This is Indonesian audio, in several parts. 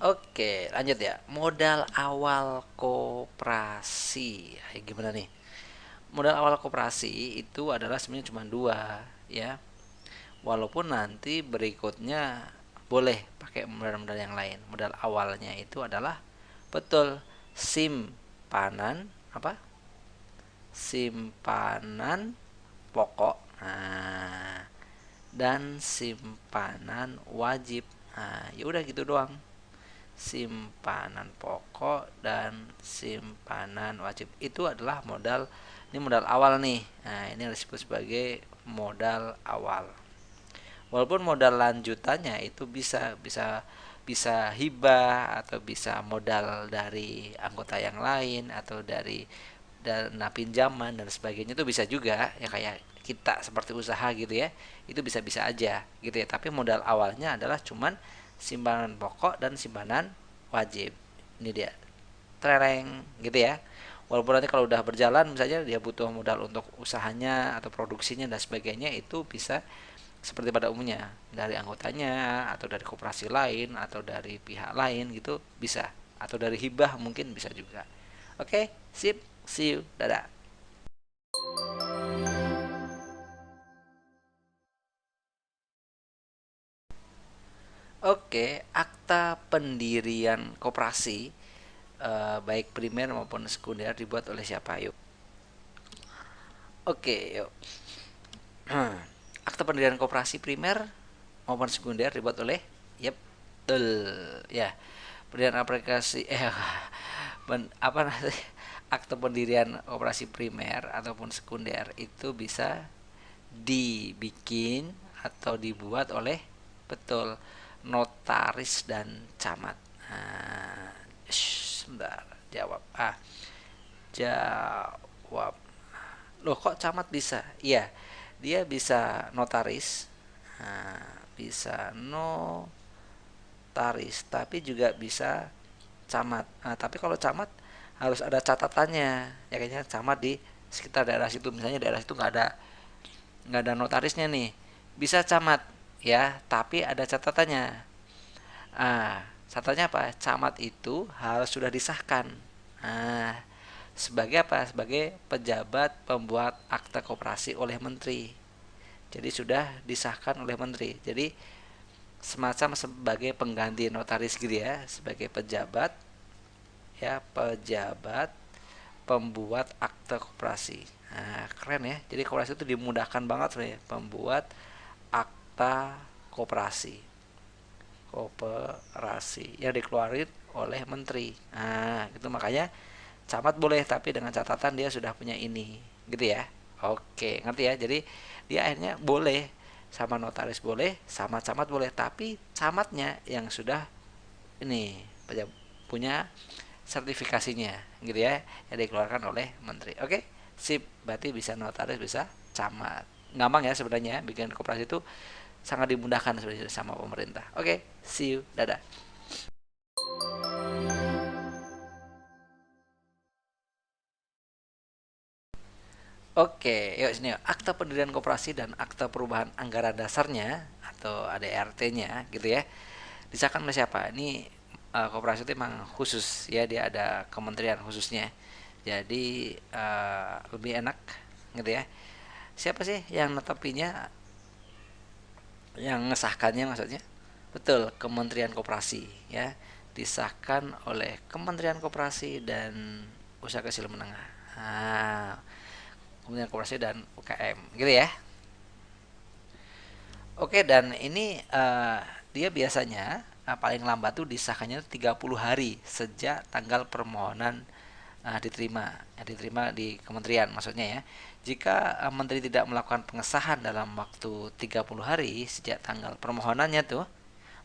Oke, lanjut ya. Modal awal koperasi. Gimana nih? Modal awal koperasi itu adalah sebenarnya cuma dua, ya. Walaupun nanti berikutnya boleh pakai modal-modal yang lain. Modal awalnya itu adalah betul simpanan apa? Simpanan pokok. Nah, dan simpanan wajib. Nah, ya udah gitu doang. Simpanan pokok dan simpanan wajib itu adalah modal, ini modal awal nih. Nah, ini disebut sebagai modal awal. Walaupun modal lanjutannya itu bisa bisa bisa hibah atau bisa modal dari anggota yang lain atau dari dana pinjaman dan sebagainya, itu bisa juga ya, kayak kita seperti usaha gitu ya, itu bisa-bisa aja gitu ya. Tapi modal awalnya adalah cuman simpanan pokok dan simpanan wajib. Ini dia, tereng gitu ya. Walaupun nanti kalau udah berjalan misalnya dia butuh modal untuk usahanya atau produksinya dan sebagainya, itu bisa seperti pada umumnya dari anggotanya atau dari koperasi lain atau dari pihak lain gitu bisa, atau dari hibah mungkin bisa juga. Oke, sip, see you, dadah. Oke, akta pendirian koperasi baik primer maupun sekunder dibuat oleh siapa? Yuk. Oke, yuk. Akta pendirian koperasi primer maupun sekunder dibuat oleh, yep, betul ya. Pendirian aplikasi apa namanya? Akta pendirian operasi primer ataupun sekunder itu bisa dibikin atau dibuat oleh, betul, notaris dan camat. Nah, sebentar, jawab. Jawab. Loh, kok camat bisa? Iya, dia bisa notaris. Bisa notaris, tapi juga bisa camat. Tapi kalau camat harus ada catatannya. Ya kayaknya camat di sekitar daerah situ, misalnya daerah situ nggak ada notarisnya nih, bisa camat ya, tapi ada catatannya. Catatannya apa? Camat itu harus sudah disahkan sebagai apa? Sebagai pejabat pembuat akta koperasi oleh menteri. Jadi sudah disahkan oleh menteri. Jadi semacam sebagai pengganti notaris gitu ya, sebagai pejabat, ya, pejabat pembuat akta koperasi. Nah, keren ya. Jadi koperasi itu dimudahkan banget sebenarnya, pembuat akta koperasi. Koperasi yang dikeluarin oleh menteri. Nah, itu makanya camat boleh, tapi dengan catatan dia sudah punya ini, gitu ya. Oke, ngerti ya. Jadi dia akhirnya boleh, sama notaris boleh, sama camat boleh, tapi camatnya yang sudah ini punya sertifikasinya, gitu ya, yang dikeluarkan oleh menteri. Oke, sip. Berarti bisa notaris, bisa camat. Gampang ya sebenarnya, bikin koperasi itu sangat dimudahkan sebenarnya sama pemerintah. Oke, see you, dadah. Oke, yuk sini yuk. Akta pendirian koperasi dan akta perubahan anggaran dasarnya atau ADRT-nya gitu ya. Disahkan oleh siapa? Ini koperasi itu memang khusus ya, dia ada kementerian khususnya. Jadi lebih enak gitu ya. Siapa sih yang netapinya, yang ngesahkannya maksudnya? Betul, Kementerian Koperasi ya. Disahkan oleh Kementerian Koperasi dan Usaha Kecil Menengah. Kementerian Koperasi dan UKM gitu ya. Oke, dan ini dia biasanya paling lambat tuh disahkannya 30 hari sejak tanggal permohonan diterima, diterima di kementerian maksudnya ya. Jika menteri tidak melakukan pengesahan dalam waktu 30 hari sejak tanggal permohonannya tuh,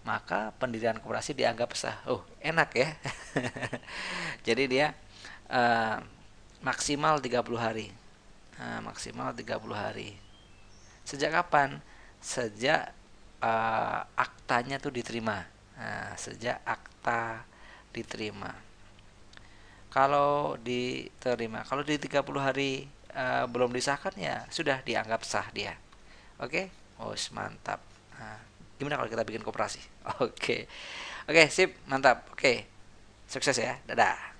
maka pendirian koperasi dianggap sah. Oh, enak ya. Jadi dia uh, maksimal 30 hari. Maksimal 30 hari. Sejak kapan? Sejak aktanya tuh diterima. Sejak akta diterima. Kalau diterima, kalau di 30 hari belum disahkan, ya sudah dianggap sah dia. Oke? Oh, mantap. Nah, Gimana kalau kita bikin koperasi? Oke. Oke, sip, mantap. Oke. Sukses ya. Dadah.